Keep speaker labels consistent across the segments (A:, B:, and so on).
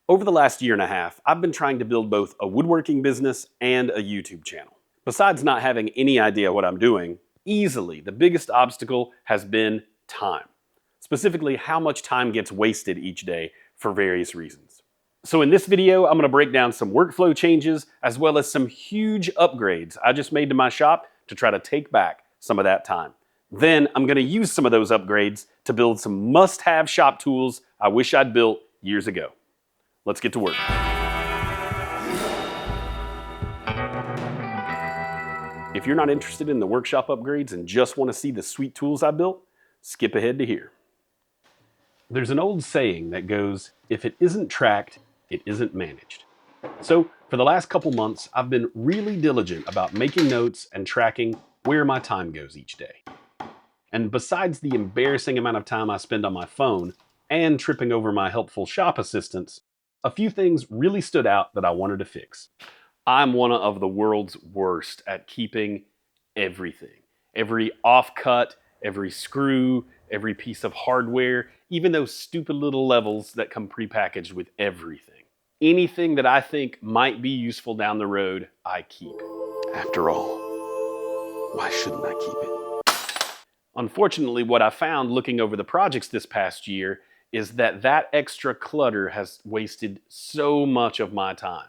A: Over the last year and a half, I've been trying to build both a woodworking business and a YouTube channel. Besides not having any idea what I'm doing, easily the biggest obstacle has been time. Specifically, how much time gets wasted each day for various reasons. So in this video, I'm going to break down some workflow changes as well as some huge upgrades I just made to my shop to try to take back some of that time. Then I'm going to use some of those upgrades to build some must-have shop tools I wish I'd built years ago. Let's get to work. If you're not interested in the workshop upgrades and just want to see the sweet tools I built, skip ahead to here. There's an old saying that goes, if it isn't tracked, it isn't managed. So for the last couple months, I've been really diligent about making notes and tracking where my time goes each day. And besides the embarrassing amount of time I spend on my phone and tripping over my helpful shop assistants, a few things really stood out that I wanted to fix. I'm one of the world's worst at keeping everything. Every offcut, every screw, every piece of hardware, even those stupid little levels that come prepackaged with everything. Anything that I think might be useful down the road, I keep. After all, why shouldn't I keep it? Unfortunately, what I found looking over the projects this past year is that extra clutter has wasted so much of my time.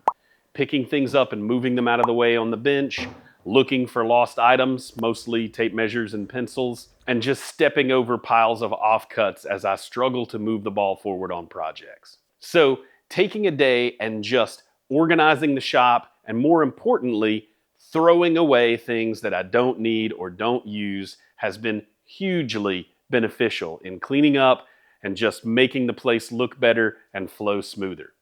A: Picking things up and moving them out of the way on the bench, looking for lost items, mostly tape measures and pencils, and just stepping over piles of offcuts as I struggle to move the ball forward on projects. So taking a day and just organizing the shop, and more importantly, throwing away things that I don't need or don't use has been hugely beneficial in cleaning up and just making the place look better and flow smoother.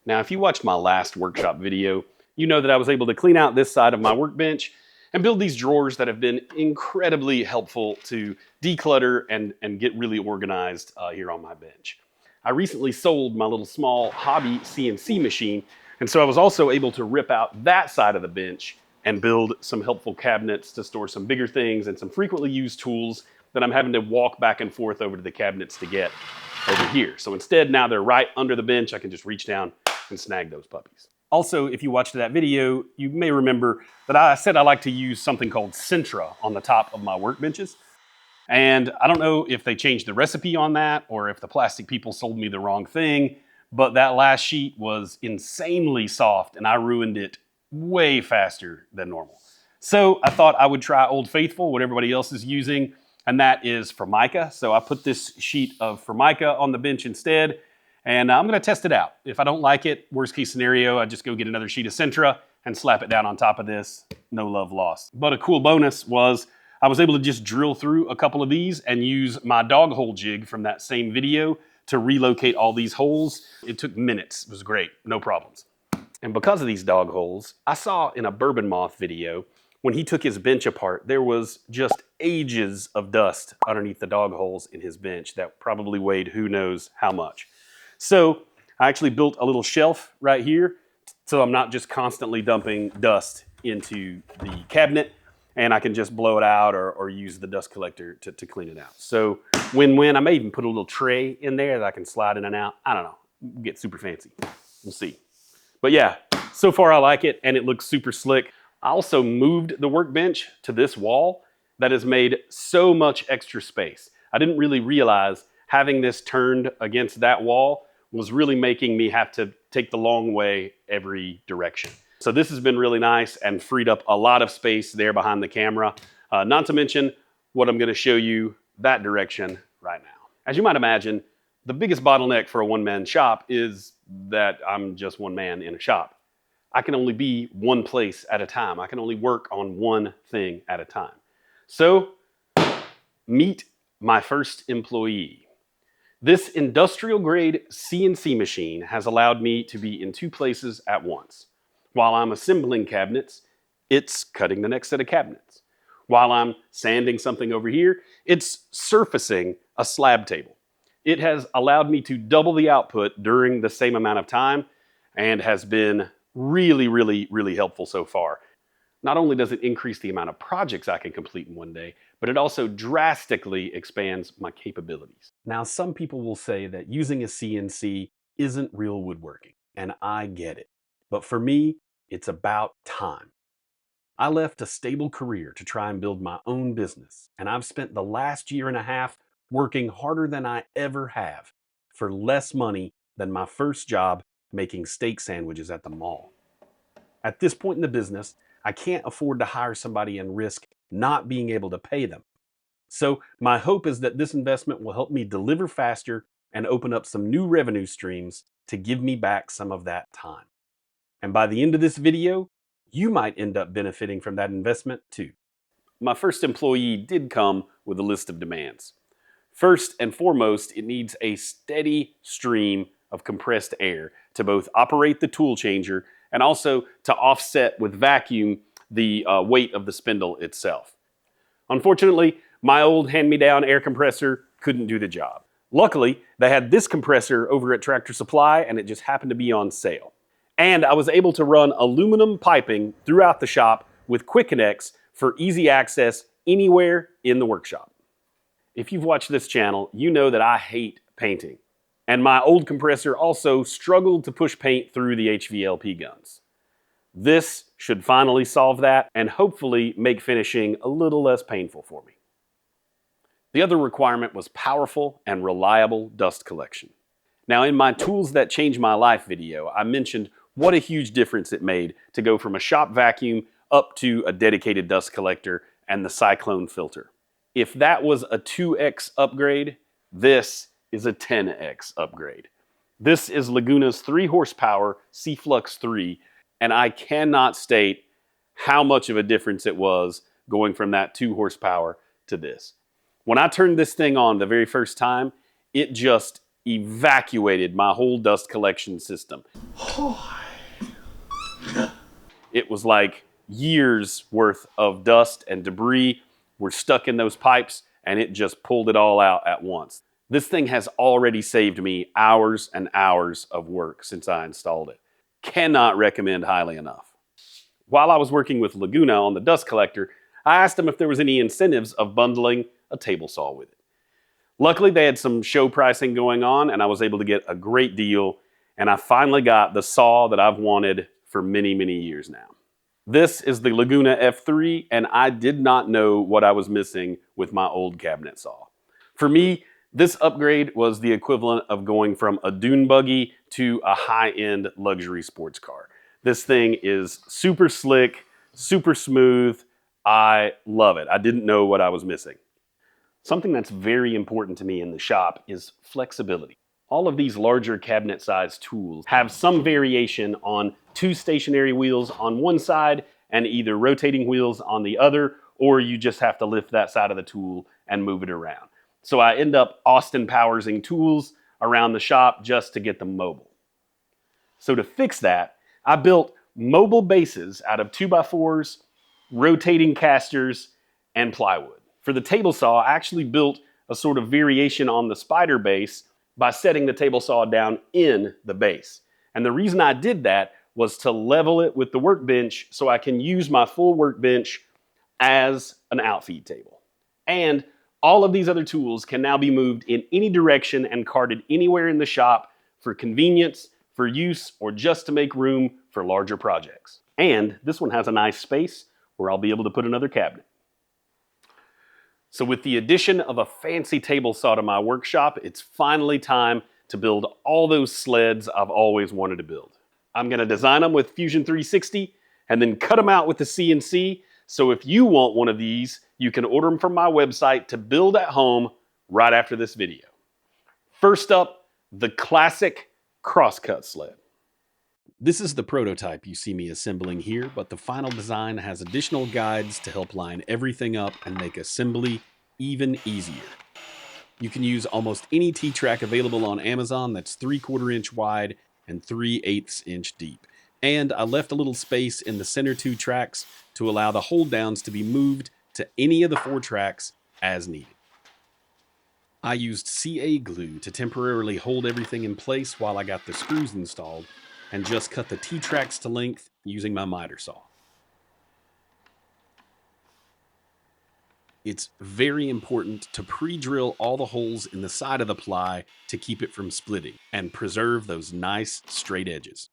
A: Now, if you watched my last workshop video, you know that I was able to clean out this side of my workbench and build these drawers that have been incredibly helpful to declutter and get really organized here on my bench. I recently sold my little small hobby CNC machine, and so I was also able to rip out that side of the bench and build some helpful cabinets to store some bigger things and some frequently used tools that I'm having to walk back and forth over to the cabinets to get over here. So instead, now they're right under the bench. I can just reach down and snag those puppies. Also, if you watched that video, you may remember that I said I like to use something called Centra on the top of my workbenches. And I don't know if they changed the recipe on that or if the plastic people sold me the wrong thing, but that last sheet was insanely soft and I ruined it way faster than normal. So I thought I would try Old Faithful, what everybody else is using, and that is Formica. So I put this sheet of Formica on the bench instead, and I'm gonna test it out. If I don't like it, worst case scenario, I just go get another sheet of Centra and slap it down on top of this. No love lost. But a cool bonus was I was able to just drill through a couple of these and use my dog hole jig from that same video to relocate all these holes. It took minutes. It was great, no problems. And because of these dog holes, I saw in a Bourbon Moth video, when he took his bench apart, there was just ages of dust underneath the dog holes in his bench that probably weighed who knows how much. So I actually built a little shelf right here so I'm not just constantly dumping dust into the cabinet, and I can just blow it out or use the dust collector to clean it out. So win-win. I may even put a little tray in there that I can slide in and out. I don't know, get super fancy. We'll see. But yeah, so far I like it and it looks super slick. I also moved the workbench to this wall that has made so much extra space. I didn't really realize having this turned against that wall was really making me have to take the long way every direction. So this has been really nice and freed up a lot of space there behind the camera. Not to mention what I'm gonna show you that direction right now. As you might imagine, the biggest bottleneck for a one-man shop is that I'm just one man in a shop. I can only be one place at a time. I can only work on one thing at a time. So, meet my first employee. This industrial grade CNC machine has allowed me to be in two places at once. While I'm assembling cabinets, it's cutting the next set of cabinets. While I'm sanding something over here, it's surfacing a slab table. It has allowed me to double the output during the same amount of time and has been really helpful so far. Not only does it increase the amount of projects I can complete in one day, but it also drastically expands my capabilities. Now, some people will say that using a CNC isn't real woodworking, and I get it. But for me, it's about time. I left a stable career to try and build my own business, and I've spent the last year and a half working harder than I ever have for less money than my first job making steak sandwiches at the mall. At this point in the business, I can't afford to hire somebody and risk not being able to pay them. So, my hope is that this investment will help me deliver faster and open up some new revenue streams to give me back some of that time. And by the end of this video, you might end up benefiting from that investment too. My first employee did come with a list of demands. First and foremost, it needs a steady stream of compressed air to both operate the tool changer and also to offset with vacuum the weight of the spindle itself. Unfortunately, my old hand-me-down air compressor couldn't do the job. Luckily, they had this compressor over at Tractor Supply and it just happened to be on sale. And I was able to run aluminum piping throughout the shop with quick connects for easy access anywhere in the workshop. If you've watched this channel, you know that I hate painting. And my old compressor also struggled to push paint through the HVLP guns. This should finally solve that and hopefully make finishing a little less painful for me. The other requirement was powerful and reliable dust collection. Now, in my Tools That Change My Life video, I mentioned what a huge difference it made to go from a shop vacuum up to a dedicated dust collector and the cyclone filter. If that was a 2x upgrade, this is a 10x upgrade. This is Laguna's 3 horsepower C-Flux 3, and I cannot state how much of a difference it was going from that 2 horsepower to this. When I turned this thing on the very first time, it just evacuated my whole dust collection system. It was like years worth of dust and debris were stuck in those pipes, and it just pulled it all out at once. This thing has already saved me hours and hours of work since I installed it. Cannot recommend highly enough. While I was working with Laguna on the dust collector, I asked them if there was any incentives of bundling a table saw with it. Luckily, they had some show pricing going on, and I was able to get a great deal, and I finally got the saw that I've wanted for many, many years now. This is the Laguna F3, and I did not know what I was missing with my old cabinet saw. For me, this upgrade was the equivalent of going from a dune buggy to a high-end luxury sports car. This thing is super slick, super smooth. I love it. I didn't know what I was missing. Something that's very important to me in the shop is flexibility. All of these larger cabinet-sized tools have some variation on 2 stationary wheels on one side and either rotating wheels on the other, or you just have to lift that side of the tool and move it around. So I end up Austin Powersing tools around the shop just to get them mobile. So to fix that, I built mobile bases out of 2x4s, rotating casters, and plywood. For the table saw, I actually built a sort of variation on the spider base by setting the table saw down in the base. And the reason I did that was to level it with the workbench so I can use my full workbench as an outfeed table. And all of these other tools can now be moved in any direction and carted anywhere in the shop for convenience, for use, or just to make room for larger projects. And this one has a nice space where I'll be able to put another cabinet. So with the addition of a fancy table saw to my workshop, it's finally time to build all those sleds I've always wanted to build. I'm going to design them with Fusion 360 and then cut them out with the CNC. So if you want one of these, you can order them from my website to build at home right after this video. First up, the classic CrossCut sled. This is the prototype you see me assembling here, but the final design has additional guides to help line everything up and make assembly even easier. You can use almost any T-track available on Amazon that's 3/4 inch wide and 3/8 inch deep. And I left a little space in the center 2 tracks to allow the hold downs to be moved to any of the 4 tracks as needed. I used CA glue to temporarily hold everything in place while I got the screws installed, and just cut the T-tracks to length using my miter saw. It's very important to pre-drill all the holes in the side of the ply to keep it from splitting and preserve those nice straight edges.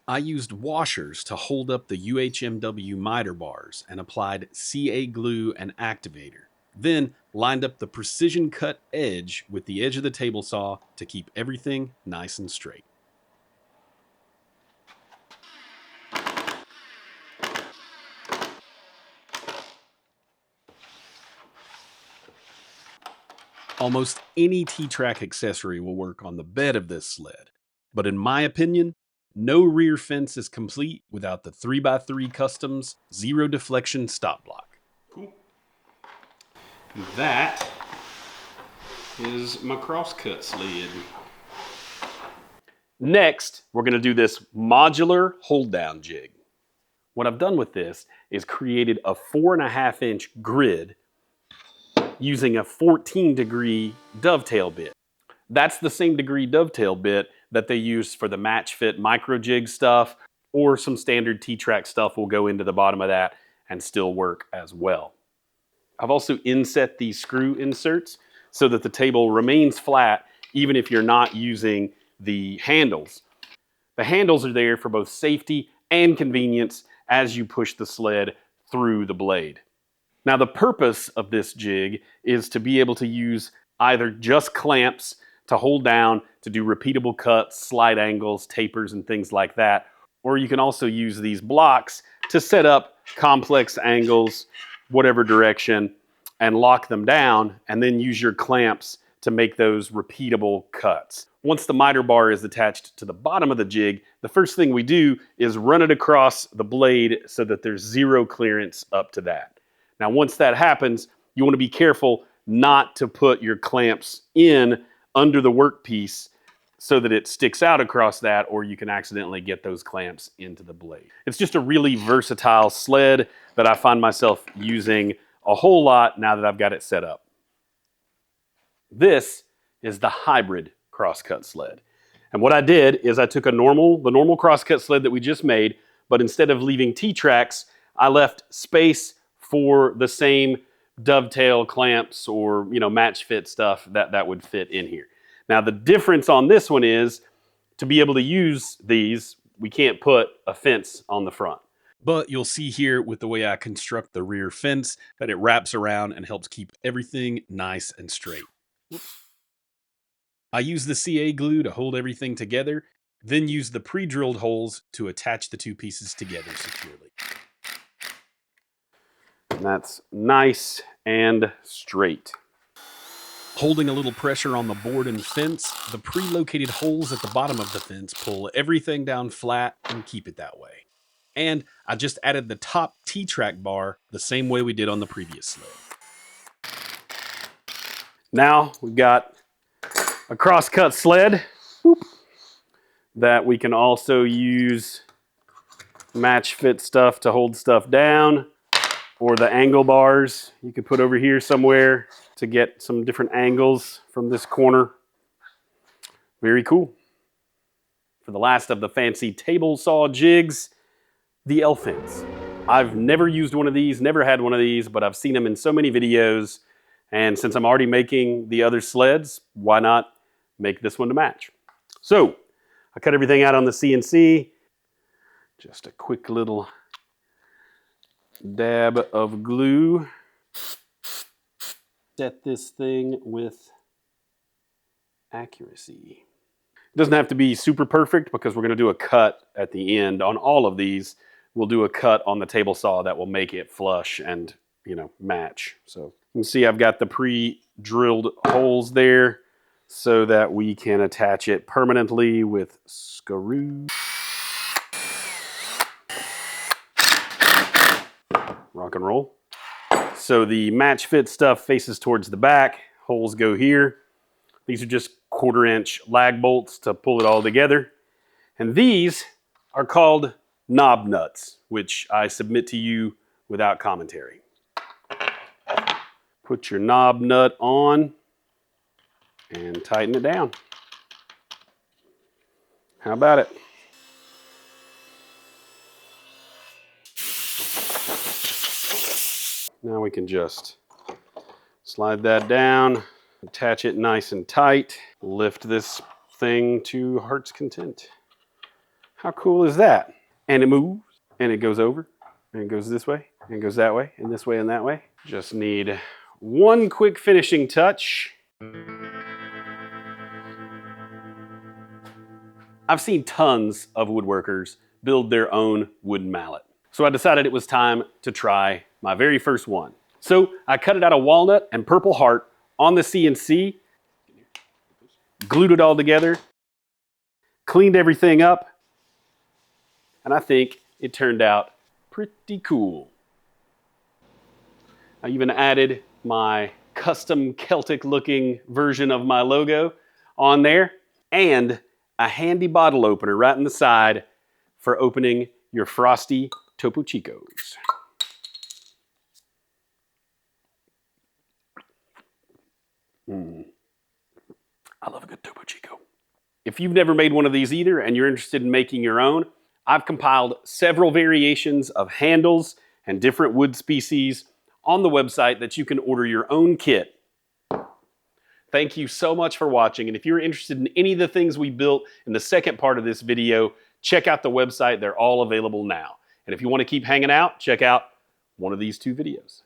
A: I used washers to hold up the UHMW miter bars and applied CA glue and activator. Then lined up the precision cut edge with the edge of the table saw to keep everything nice and straight. Almost any T-track accessory will work on the bed of this sled, but in my opinion, no rear fence is complete without the 3x3 Customs zero deflection stop block. Cool. That is my CrossCut sled. Next, we're going to do this modular hold down jig. What I've done with this is created a 4.5-inch grid using a 14-degree dovetail bit. That's the same degree dovetail bit that they use for the match fit micro jig stuff, or some standard T-track stuff will go into the bottom of that and still work as well. I've also inset these screw inserts so that the table remains flat even if you're not using the handles. The handles are there for both safety and convenience as you push the sled through the blade. Now, the purpose of this jig is to be able to use either just clamps to hold down, to do repeatable cuts, slide angles, tapers, and things like that. Or you can also use these blocks to set up complex angles, whatever direction, and lock them down, and then use your clamps to make those repeatable cuts. Once the miter bar is attached to the bottom of the jig, the first thing we do is run it across the blade so that there's zero clearance up to that. Now, once that happens, you want to be careful not to put your clamps in under the workpiece so that it sticks out across that, or you can accidentally get those clamps into the blade. It's just a really versatile sled that I find myself using a whole lot now that I've got it set up. This is the hybrid CrossCut sled. And what I did is I took the normal CrossCut sled that we just made, but instead of leaving T-tracks, I left space for the same dovetail clamps or match fit stuff that would fit in here. Now the difference on this one is to be able to use these, we can't put a fence on the front. But you'll see here with the way I construct the rear fence that it wraps around and helps keep everything nice and straight. Whoops. I use the CA glue to hold everything together, then use the pre-drilled holes to attach the two pieces together securely. And that's nice and straight. Holding a little pressure on the board and fence, the pre-located holes at the bottom of the fence pull everything down flat and keep it that way. And I just added the top T-track bar the same way we did on the previous sled. Now we've got a CrossCut sled that we can also use match fit stuff to hold stuff down, or the angle bars you could put over here somewhere to get some different angles from this corner. Very cool. For the last of the fancy table saw jigs, the Elefence. I've never used one of these, never had one of these, but I've seen them in so many videos. And since I'm already making the other sleds, why not make this one to match? So I cut everything out on the CNC. Just a quick little dab of glue. Set this thing with accuracy. It doesn't have to be super perfect because we're going to do a cut at the end on all of these. We'll do a cut on the table saw that will make it flush and match. So you can see I've got the pre-drilled holes there so that we can attach it permanently with screws. Rock and roll. So the match fit stuff faces towards the back. Holes go here. These are just 1/4-inch lag bolts to pull it all together. And these are called knob nuts, which I submit to you without commentary. Put your knob nut on and tighten it down. How about it? Now we can just slide that down, attach it nice and tight, lift this thing to heart's content. How cool is that? And it moves, and it goes over, and it goes this way, and it goes that way, and this way and that way. Just need one quick finishing touch. I've seen tons of woodworkers build their own wooden mallet. So I decided it was time to try my very first one. So I cut it out of walnut and purple heart on the CNC, glued it all together, cleaned everything up, and I think it turned out pretty cool. I even added my custom Celtic looking version of my logo on there, and a handy bottle opener right in the side for opening your frosty Topo Chicos. I love a good Topo Chico. If you've never made one of these either and you're interested in making your own, I've compiled several variations of handles and different wood species on the website that you can order your own kit. Thank you so much for watching, and if you're interested in any of the things we built in the second part of this video, check out the website. They're all available now. And if you want to keep hanging out, check out one of these two videos.